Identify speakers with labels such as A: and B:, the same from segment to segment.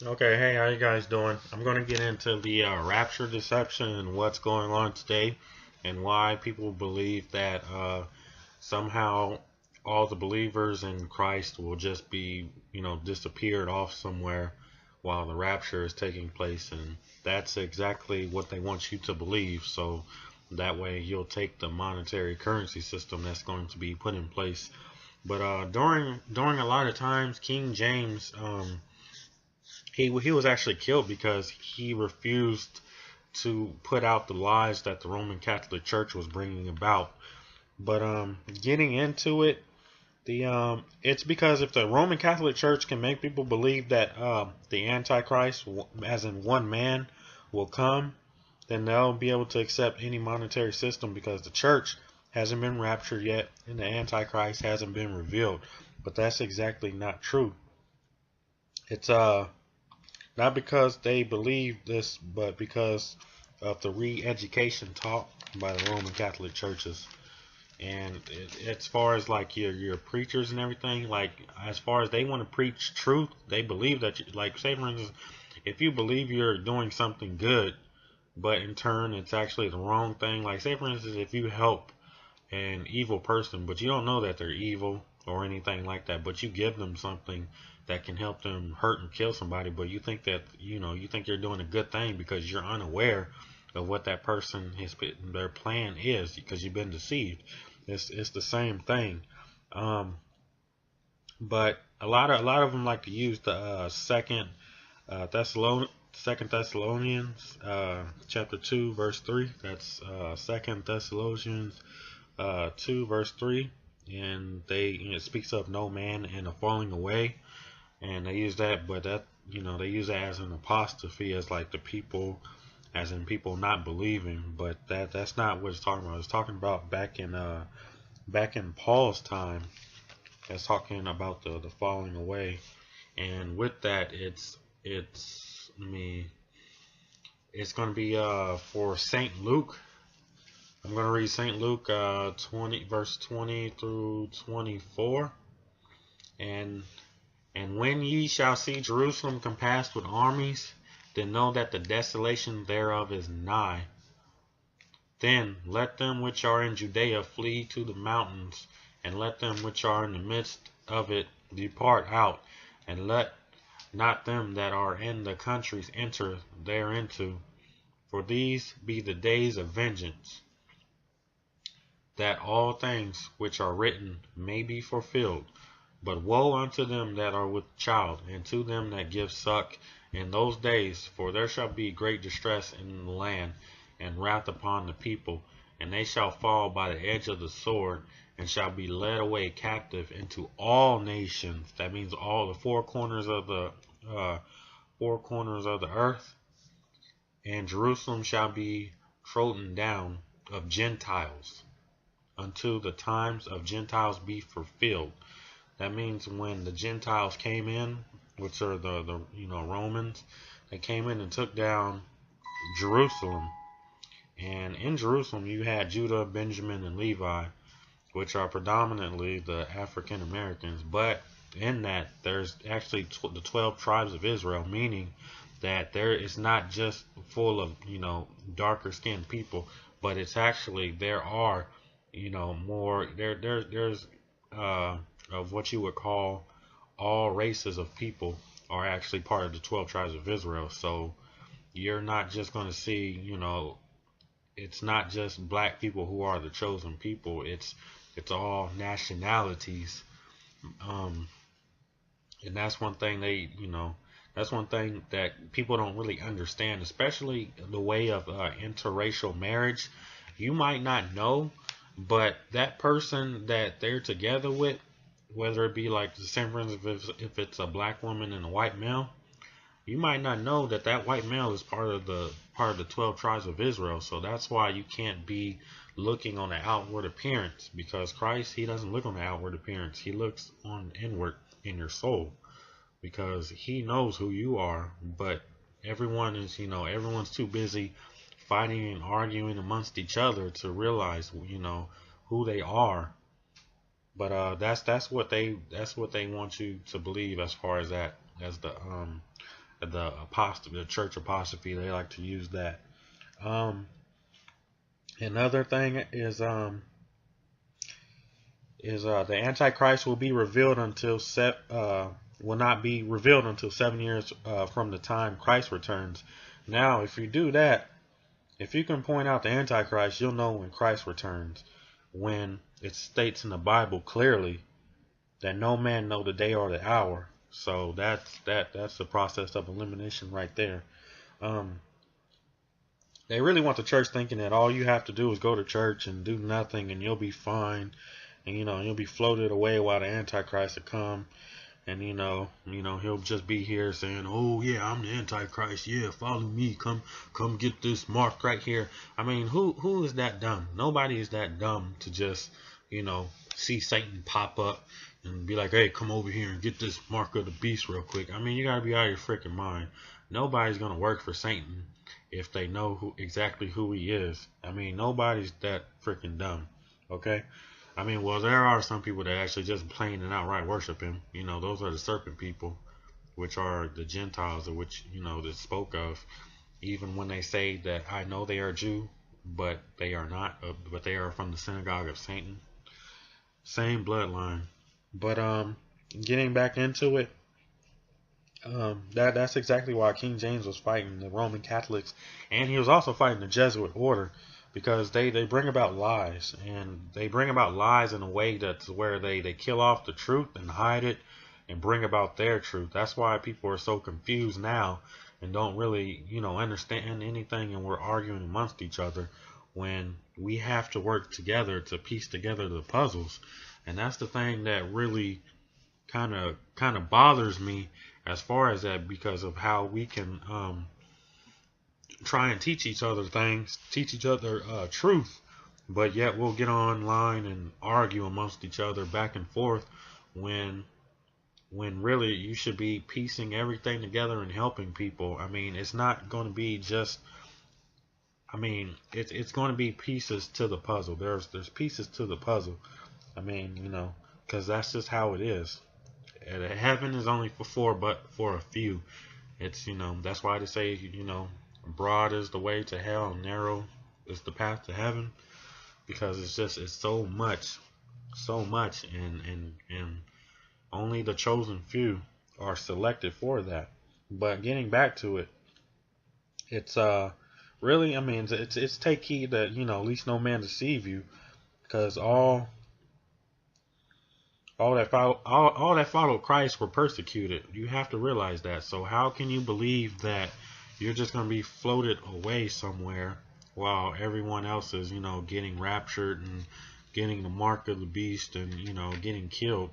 A: Okay, hey, how you guys doing? I'm going to get into the Rapture Deception and what's going on today, and why people believe that somehow all the believers in Christ will just be, disappeared off somewhere while the rapture is taking place, and that's exactly what they want you to believe. So that way you'll take the monetary currency system that's going to be put in place. But during a lot of times, King James he was actually killed because he refused to put out the lies that the Roman Catholic Church was bringing about. But getting into it, the it's because if the Roman Catholic Church can make people believe that the Antichrist, as in one man, will come, then they'll be able to accept any monetary system because the church hasn't been raptured yet and the Antichrist hasn't been revealed. But that's exactly not true. It's not because they believe this, but because of the re-education taught by the Roman Catholic churches. And as far as like your preachers and everything, like as far as they want to preach truth, they believe that like say for instance, if you believe you're doing something good, but in turn it's actually the wrong thing. Like say for instance, if you help an evil person, but you don't know that they're evil or anything like that, but you give them something that can help them hurt and kill somebody, but you think that you think you're doing a good thing because you're unaware of what that person their plan is because you've been deceived. It's the same thing. Um, but a lot of them like to use the Second Thessalonians chapter 2 verse 3. That's Second Thessalonians 2 verse 3, and it speaks of no man and a falling away, and they use that, but that they use that as an apostrophe, as like the people, as in people not believing, but that's not what it's talking about. It's talking about back in Paul's time. That's talking about the falling away, and with that, it's I mean it's going to be for Saint Luke. I'm going to read St. Luke 20 verse 20 through 24. And when ye shall see Jerusalem compassed with armies, then know that the desolation thereof is nigh. Then let them which are in Judea flee to the mountains, and let them which are in the midst of it depart out, and let not them that are in the countries enter thereinto. For these be the days of vengeance, that all things which are written may be fulfilled. But woe unto them that are with child, and to them that give suck in those days, for there shall be great distress in the land, and wrath upon the people, and they shall fall by the edge of the sword, and shall be led away captive into all nations. That means all the four corners of the earth, and Jerusalem shall be trodden down of Gentiles, until the times of Gentiles be fulfilled. That means when the Gentiles came in, which are the Romans, they came in and took down Jerusalem. And in Jerusalem you had Judah, Benjamin, and Levi, which are predominantly the African Americans. But in that there's actually the 12 tribes of Israel, meaning that it's not just full of darker skinned people, but it's actually there are more there's of what you would call all races of people are actually part of the 12 tribes of Israel. So you're not just going to see, it's not just black people who are the chosen people. It's all nationalities. Um, and that's one thing that people don't really understand, especially the way of interracial marriage. You might not know, but that person that they're together with, whether it be like the same for instance if it's a black woman and a white male, you might not know that that white male is part of the 12 tribes of Israel. So that's why you can't be looking on the outward appearance, because Christ, he doesn't look on the outward appearance. He looks on inward in your soul, because he knows who you are. But everyone's too busy fighting and arguing amongst each other to realize who they are. But that's what they want you to believe, as far as that, as the church apostrophe. They like to use that. Another thing is the Antichrist will be revealed will not be revealed until 7 years from the time Christ returns. Now, if you do that, if you can point out the Antichrist, you'll know when Christ returns. When it states in the Bible clearly that no man know the day or the hour. So that's the process of elimination right there. They really want the church thinking that all you have to do is go to church and do nothing and you'll be fine. And you'll be floated away while the Antichrist will come. And he'll just be here saying, "Oh yeah, I'm the Antichrist. Yeah, follow me. Come get this mark right here." I mean, who is that dumb? Nobody is that dumb to just see Satan pop up and be like, "Hey, come over here and get this mark of the beast real quick." I mean, you gotta be out of your freaking mind. Nobody's gonna work for Satan if they know exactly who he is. I mean, nobody's that freaking dumb. Okay. I mean, well, there are some people that actually just plain and outright worship him. Those are the serpent people, which are the Gentiles, of which, that spoke of. Even when they say that I know they are Jew, but they are not, but they are from the synagogue of Satan. Same bloodline. But getting back into it, that's exactly why King James was fighting the Roman Catholics, and he was also fighting the Jesuit order. Because they bring about lies, and they bring about lies in a way that's where they kill off the truth and hide it and bring about their truth. That's why people are so confused now and don't really, understand anything, and we're arguing amongst each other when we have to work together to piece together the puzzles. And that's the thing that really kind of bothers me as far as that, because of how we can try and teach each other things, teach each other truth, but yet we'll get online and argue amongst each other back and forth when really you should be piecing everything together and helping people. I mean, it's not going to be just, it's going to be pieces to the puzzle. There's pieces to the puzzle. I mean, because that's just how it is. Heaven is only for a few. It's, that's why they say, broad is the way to hell and narrow is the path to heaven, because it's so much, and only the chosen few are selected for that. But getting back to it, it's really, it's take heed that at least no man deceive you, because all that followed Christ were persecuted. You have to realize that. So how can you believe that you're just going to be floated away somewhere while everyone else is, getting raptured and getting the mark of the beast and, getting killed?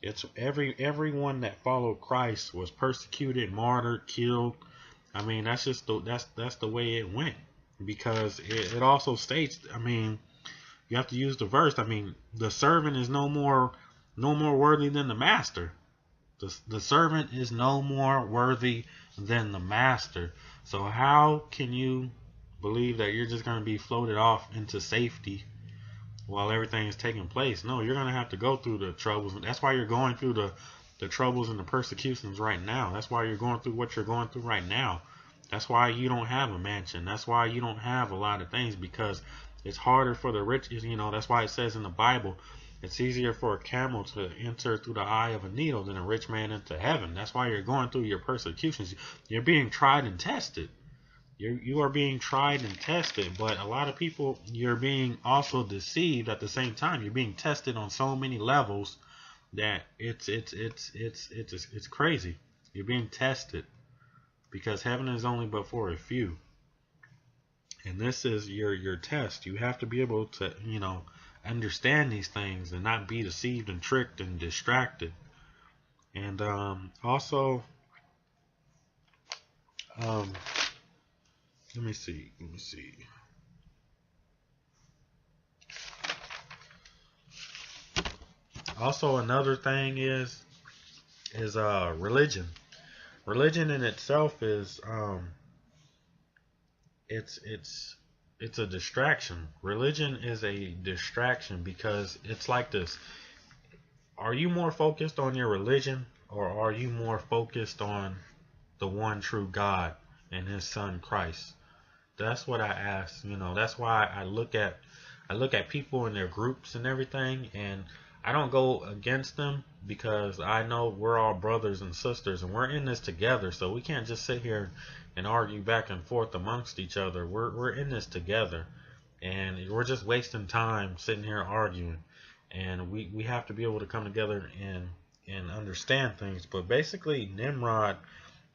A: It's everyone that followed Christ was persecuted, martyred, killed. I mean, that's just that's the way it went, because it also states, you have to use the verse. The servant is no more worthy than the master. The servant is no more worthy than the master. So how can you believe that you're just going to be floated off into safety while everything is taking place? No, you're going to have to go through the troubles. That's why you're going through the troubles and the persecutions right now. That's why you're going through what you're going through right now. That's why you don't have a mansion. That's why you don't have a lot of things, because it's harder for the rich. That's why it says in the Bible, it's easier for a camel to enter through the eye of a needle than a rich man into heaven. That's why you're going through your persecutions. You're being tried and tested. You are being tried and tested, but a lot of people, you're being also deceived at the same time. You're being tested on so many levels that it's crazy. You're being tested because heaven is only but for a few, and this is your test. You have to be able to understand these things and not be deceived and tricked and distracted. And also, let me see. Also, another thing is religion. Religion in itself is it's a distraction. Religion is a distraction, because it's like this. Are you more focused on your religion, or are you more focused on the one true God and His Son Christ. That's what I ask. That's why I look at people in their groups and everything, and I don't go against them because I know we're all brothers and sisters and we're in this together. So we can't just sit here and argue back and forth amongst each other. We're in this together, and we're just wasting time sitting here arguing. And we have to be able to come together and understand things. But basically, Nimrod,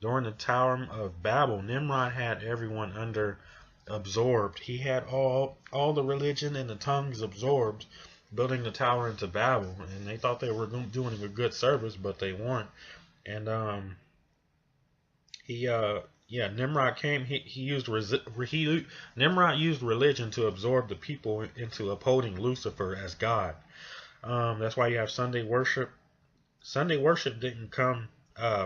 A: during the Tower of Babel, Nimrod had everyone under absorbed. He had all the religion and the tongues absorbed, building the tower into Babel, and they thought they were doing a good service, but they weren't. And Nimrod came. Nimrod used religion to absorb the people into upholding Lucifer as God. That's why you have Sunday worship. Sunday worship didn't come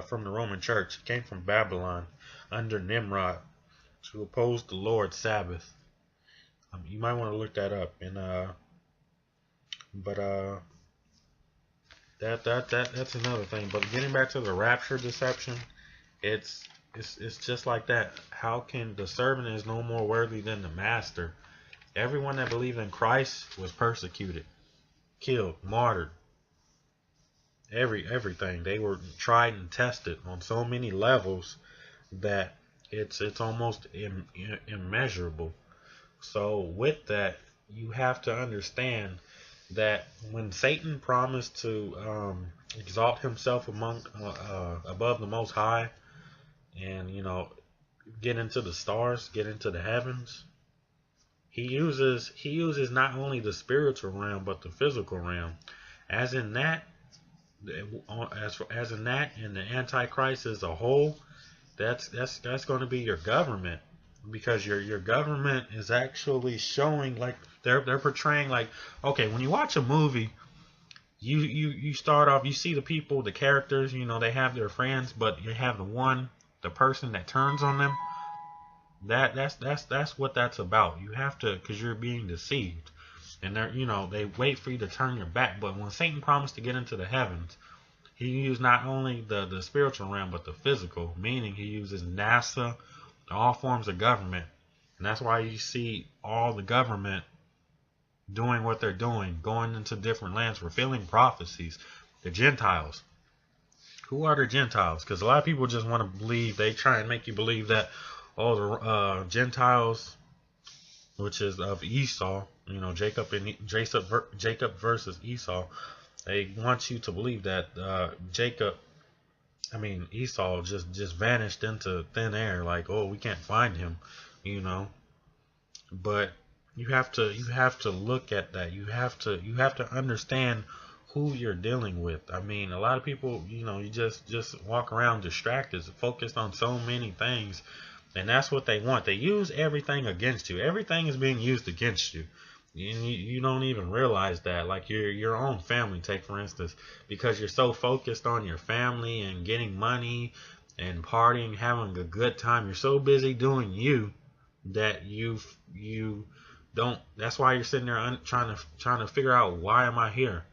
A: from the Roman Church. It came from Babylon under Nimrod to oppose the Lord's Sabbath. You might want to look that up. And that's another thing. But getting back to the rapture deception, it's just like that. How can the servant is no more worthy than the master? Everyone that believed in Christ was persecuted, killed, martyred. Everything. They were tried and tested on so many levels that it's almost immeasurable. So with that, you have to understand that when Satan promised to exalt himself above the Most High, and get into the stars, get into the heavens, he uses not only the spiritual realm but the physical realm. As in that and the Antichrist as a whole, that's going to be your government, because your government is actually showing, like they're portraying, like, okay, when you watch a movie, you start off, you see the people, the characters, they have their friends, but you have the person that turns on them. That's what that's about. You have to, because you're being deceived, and they wait for you to turn your back. But when Satan promised to get into the heavens, he used not only the spiritual realm but the physical, meaning he uses NASA, all forms of government. And that's why you see all the government doing what they're doing, going into different lands, fulfilling prophecies. The Gentiles. Who are the Gentiles? Because a lot of people just want to believe, they try and make you believe that, the Gentiles, which is of Esau, Jacob versus Esau, they want you to believe that Esau just vanished into thin air, like, oh, we can't find him, But you have to look at that. You have to understand who you're dealing with. A lot of people, you just walk around distracted, focused on so many things, and that's what they want. They use everything against you. Everything is being used against you. You don't even realize that. Like your own family, take for instance, because you're so focused on your family and getting money and partying, having a good time. You're so busy doing you that you don't. That's why you're sitting there trying to figure out, why am I here?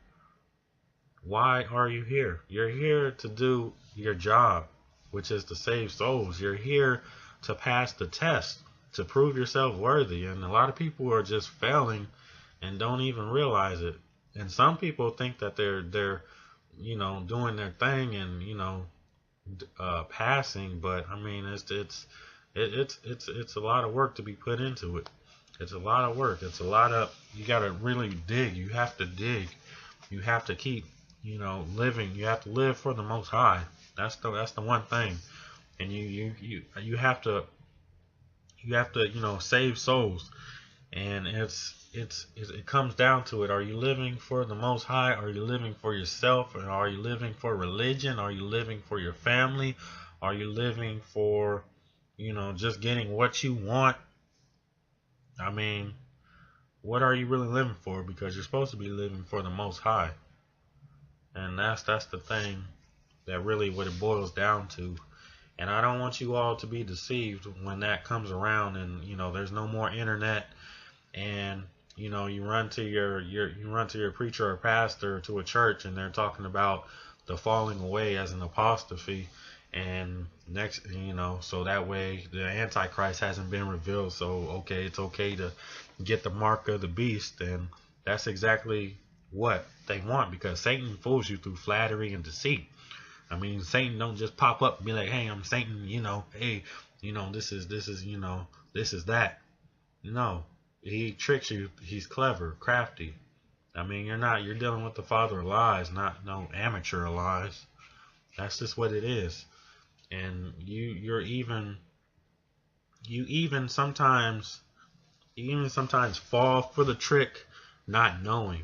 A: Why are you here? You're here to do your job, which is to save souls. You're here to pass the test, to prove yourself worthy. And a lot of people are just failing and don't even realize it. And some people think that they're doing their thing and passing, but it's a lot of work to be put into it. It's a lot of work. It's a lot of, you got to really dig. You have to dig. You have to keep living. You have to live for the Most High. That's the one thing. And you have to save souls. And it comes down to it. Are you living for the Most High? Are you living for yourself? Or are you living for religion? Are you living for your family? Are you living for just getting what you want? What are you really living for? Because you're supposed to be living for the Most High. And that's the thing that really what it boils down to. And I don't want you all to be deceived when that comes around and there's no more internet, and you run to your preacher or pastor, to a church, and they're talking about the falling away as an apostasy, And next, so that way the Antichrist hasn't been revealed. So, okay, it's okay to get the mark of the beast. And that's exactly what they want, because Satan fools you through flattery and deceit. I mean, Satan don't just pop up and be like, hey, I'm Satan, hey, this is, this is that. No, he tricks you. He's clever, crafty. I mean, you're dealing with the father of lies, not no amateur lies. That's just what it is. And you even sometimes fall for the trick, not knowing.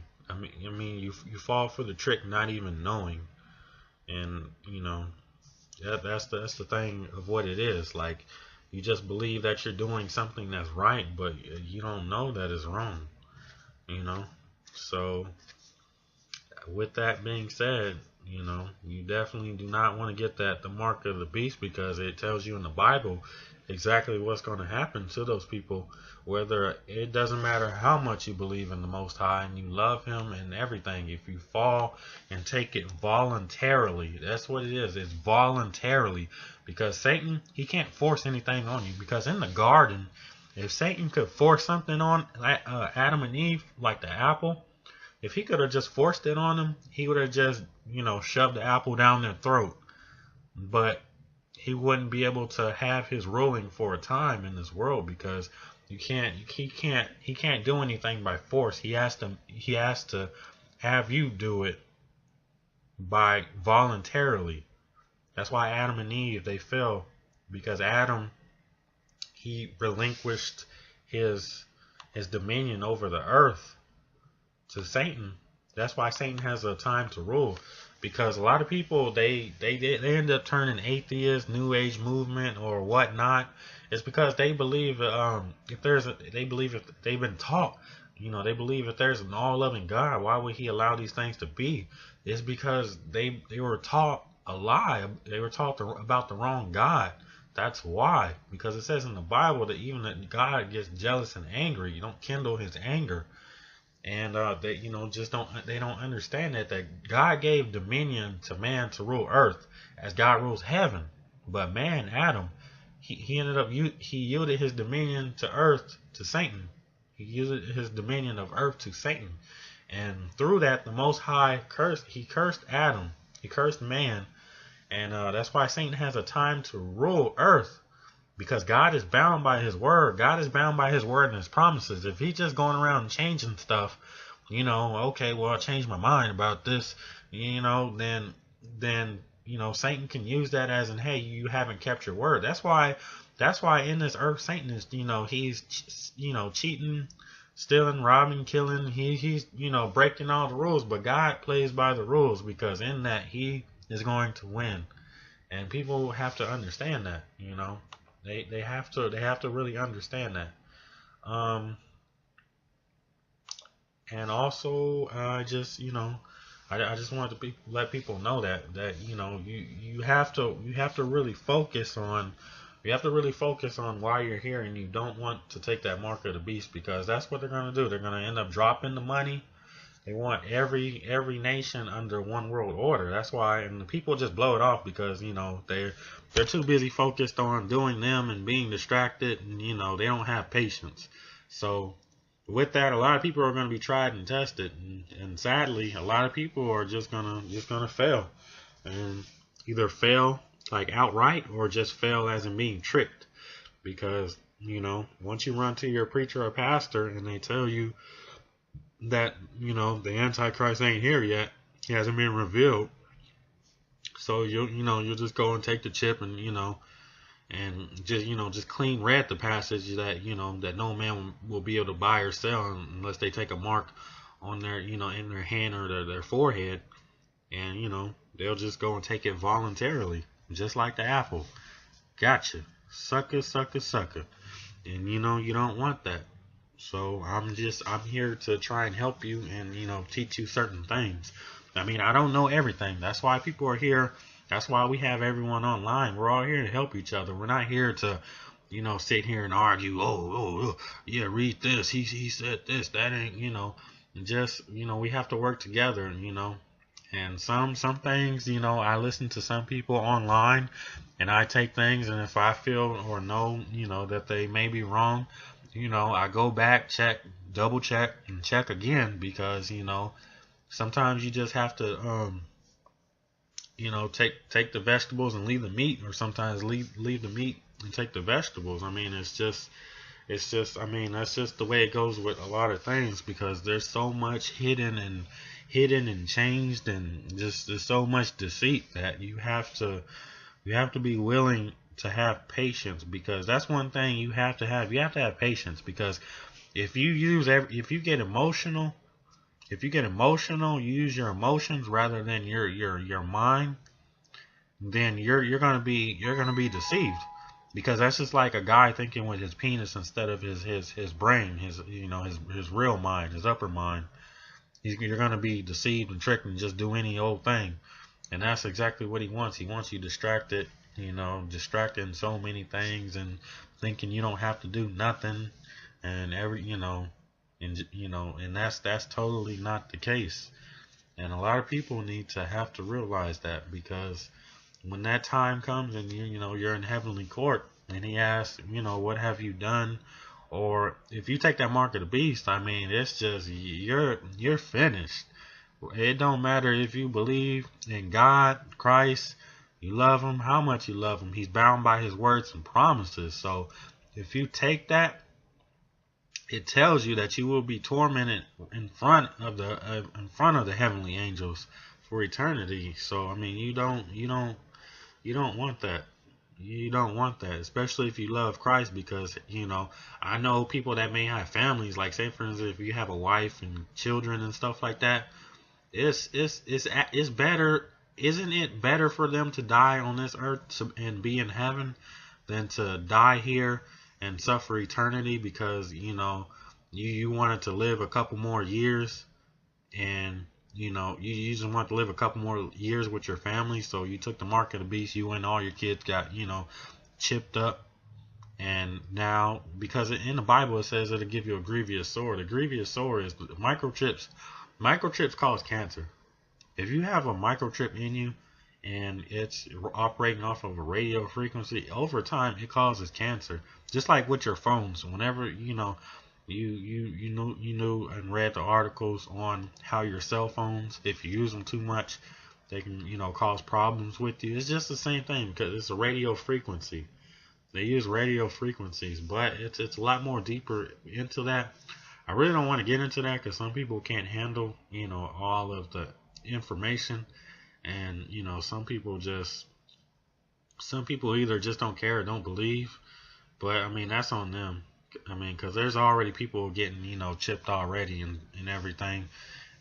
A: You fall for the trick, not even knowing. And that's the thing of what it is. Like, you just believe that you're doing something that's right, but you don't know that it's wrong. So with that being said, you definitely do not want to get the mark of the beast, because it tells you in the Bible exactly what's going to happen to those people. Whether it doesn't matter how much you believe in the Most High and you love Him and everything, if you fall and take it voluntarily, that's what it is. It's voluntarily, because Satan, he can't force anything on you. Because in the garden, if Satan could force something on Adam and Eve, like the apple, if he could have just forced it on them, he would have just, shoved the apple down their throat. But he wouldn't be able to have his ruling for a time in this world, because he can't do anything by force. He has to have you do it by voluntarily. That's why Adam and Eve, they fell, because Adam, he relinquished his dominion over the earth to Satan. That's why Satan has a time to rule, because a lot of people, they end up turning atheist, New Age movement or whatnot. It's because they believe if they've been taught, they believe if there's an all-loving God, why would He allow these things to be? It's because they were taught a lie. They were taught about the wrong God. That's why. Because it says in the Bible that even that God gets jealous and angry. You don't kindle His anger. And they don't understand that God gave dominion to man to rule earth as God rules heaven. But man, Adam, he ended up he yielded his dominion to earth to Satan. He yielded his dominion of earth to Satan, and through that, the Most High cursed Adam. He cursed man, and that's why Satan has a time to rule earth. Because God is bound by His word. God is bound by His word and His promises. If He's just going around changing stuff, okay, well, I changed my mind about this, then Satan can use that as in, hey, you haven't kept your word. That's why in this earth, Satan is, he's, cheating, stealing, robbing, killing. He's breaking all the rules, but God plays by the rules, because in that He is going to win. And people have to understand that, They have to really understand that. And also, I just wanted to let people know that you have to really focus on why you're here, and you don't want to take that mark of the beast, because that's what they're going to do. They're going to end up dropping the money. They want every nation under one world order. That's why, and the people just blow it off, because they're too busy focused on doing them and being distracted, and they don't have patience. So with that, a lot of people are going to be tried and tested, and sadly, a lot of people are just gonna fail, and either fail like outright, or just fail as in being tricked. Because once you run to your preacher or pastor and they tell you that the Antichrist ain't here yet, he hasn't been revealed, so you'll just go and take the chip and and just clean read the passage that that no man will be able to buy or sell unless they take a mark on their in their hand or their forehead, and they'll just go and take it voluntarily, just like the apple. Gotcha, sucker, sucker, sucker. And you don't want that. So I'm here to try and help you and teach you certain things. I mean, I don't know everything. That's why people are here. That's why we have everyone online. We're all here to help each other. We're not here to sit here and argue. Oh, yeah, read this. He said this. That ain't. Just we have to work together. And And some things, I listen to some people online, and I take things, and if I feel or know, that they may be wrong, I go back, check, double check, and check again, because sometimes you just have to take the vegetables and leave the meat, or sometimes leave the meat and take the vegetables. I mean, I mean, that's just the way it goes with a lot of things, because there's so much hidden and changed, and just there's so much deceit that you have to be willing to have patience, because that's one thing you have to have. You have to have patience, because if you get emotional, you use your emotions rather than your mind, then you're gonna be deceived, because that's just like a guy thinking with his penis instead of his brain, his real mind, his upper mind. You're gonna be deceived and tricked and just do any old thing, and that's exactly what he wants. He wants you distracted, distracted in so many things, and thinking you don't have to do nothing, and and that's totally not the case. And a lot of people need to have to realize that, because when that time comes and you're in heavenly court, and he asks, what have you done? Or if you take that mark of the beast, I mean, it's just you're finished. It don't matter if you believe in God, Christ, you love him, how much you love him. He's bound by his words and promises. So if you take that, it tells you that you will be tormented in front of the heavenly angels for eternity. So I mean, you don't want that. You don't want that, especially if you love Christ, because I know people that may have families. Like, say for instance, if you have a wife and children and stuff like that, it's better. Isn't it better for them to die on this earth and be in heaven than to die here and suffer eternity, because you wanted to live a couple more years, and you just want to live a couple more years with your family, so you took the mark of the beast. You and all your kids got chipped up, and now, because in the Bible it says it'll give you a grievous sore. The grievous sore is microchips. Microchips cause cancer. If you have a microchip in you and it's operating off of a radio frequency, over time it causes cancer. Just like with your phones, whenever you knew and read the articles on how your cell phones, if you use them too much, they can cause problems with you. It's just the same thing, because it's a radio frequency. They use radio frequencies, but it's a lot more deeper into that. I really don't want to get into that, because some people can't handle all of the information, and some people either just don't care or don't believe. But I mean, that's on them. I mean, because there's already people getting chipped already, and everything,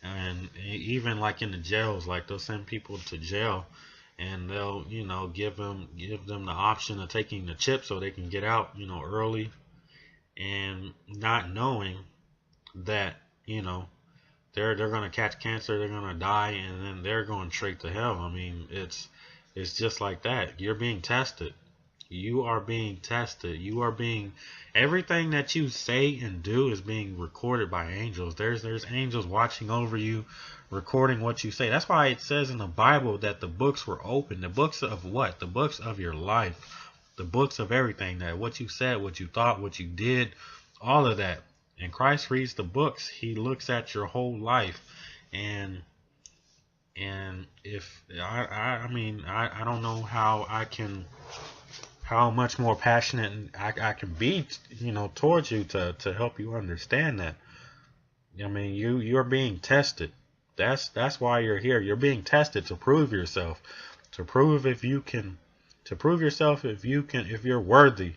A: and even like in the jails, like they'll send people to jail, and they'll give them the option of taking the chip so they can get out early, and not knowing that they're gonna catch cancer, they're gonna die, and then they're going straight to hell. I mean, it's just like that. You're being tested. You are being tested. Everything that you say and do is being recorded by angels. There's angels watching over you, recording what you say. That's why it says in the Bible that the books were open. The books of what? The books of your life. The books of everything, that what you said, what you thought, what you did, all of that. And Christ reads the books. He looks at your whole life. And if I mean, I don't know how much more passionate I can be, towards you to help you understand that. I mean, you're being tested. That's why you're here. You're being tested to prove yourself, to prove if you can, to prove yourself if you're worthy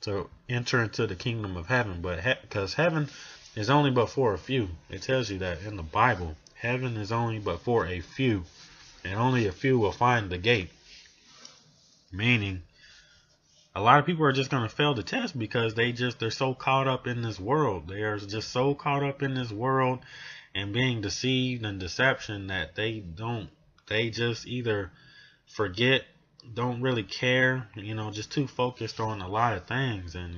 A: to enter into the kingdom of heaven. But because heaven is only but for a few. It tells you that in the Bible. Heaven is only but for a few, and only a few will find the gate. Meaning, a lot of people are just going to fail the test, because they're so caught up in this world. They are just so caught up in this world and being deceived and deception, that they just either forget, don't really care, just too focused on a lot of things. And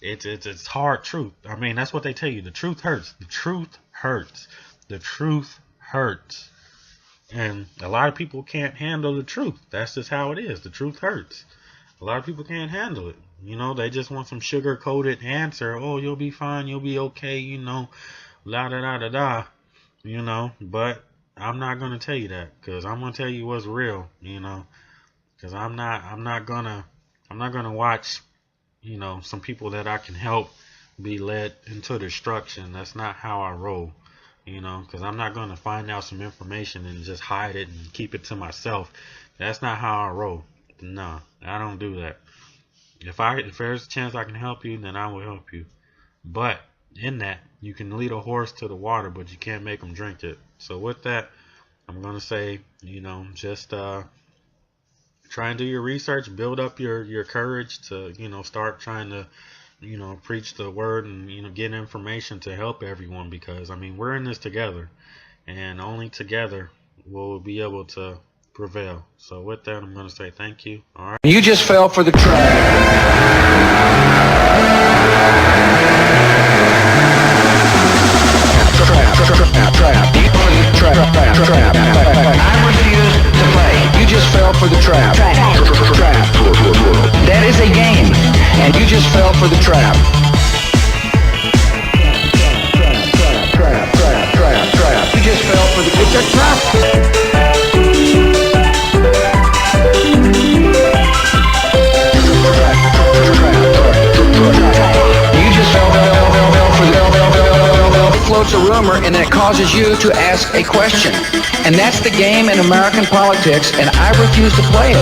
A: it's hard truth. I mean, that's what they tell you. The truth hurts. The truth hurts. The truth hurts. And a lot of people can't handle the truth. That's just how it is. The truth hurts. A lot of people can't handle it. You know, they just want some sugar-coated answer. Oh, you'll be fine. You'll be okay. You know, la da da da da. You know, but I'm not gonna tell you that, because I'm gonna tell you what's real. You know, because I'm not gonna watch, you know, some people that I can help be led into destruction. That's not how I roll. You know, because I'm not going to find out some information and just hide it and keep it to myself. That's not how I roll. No, I don't do that. If there's a chance I can help you, then I will help you. But in that, you can lead a horse to the water, but you can't make them drink it. So with that, I'm going to say, you know, just try and do your research, build up your courage to, you know, start trying to, you know, preach the word and, you know, get information to help everyone, because I mean, we're in this together, and only together will we be able to prevail. So with that, I'm going to say thank you. All right.
B: You just fell for the trap. I refuse to play. You just fell for the trap. That is a game, and you just fell for the trap. You just fell for the. It's a trap. You just fell for the. Floats a rumor, and then it causes you to ask a question, and that's the game in American politics, and I refuse to play it.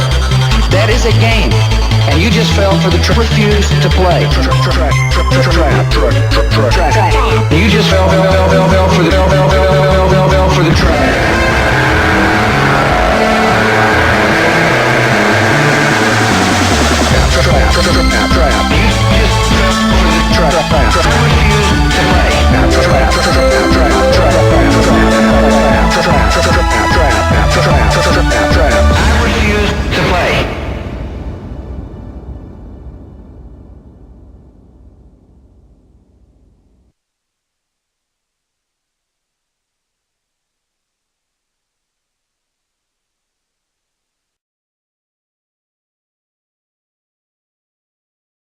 B: That is a game, and you just fell for the refuse to play. You just fell for the trap.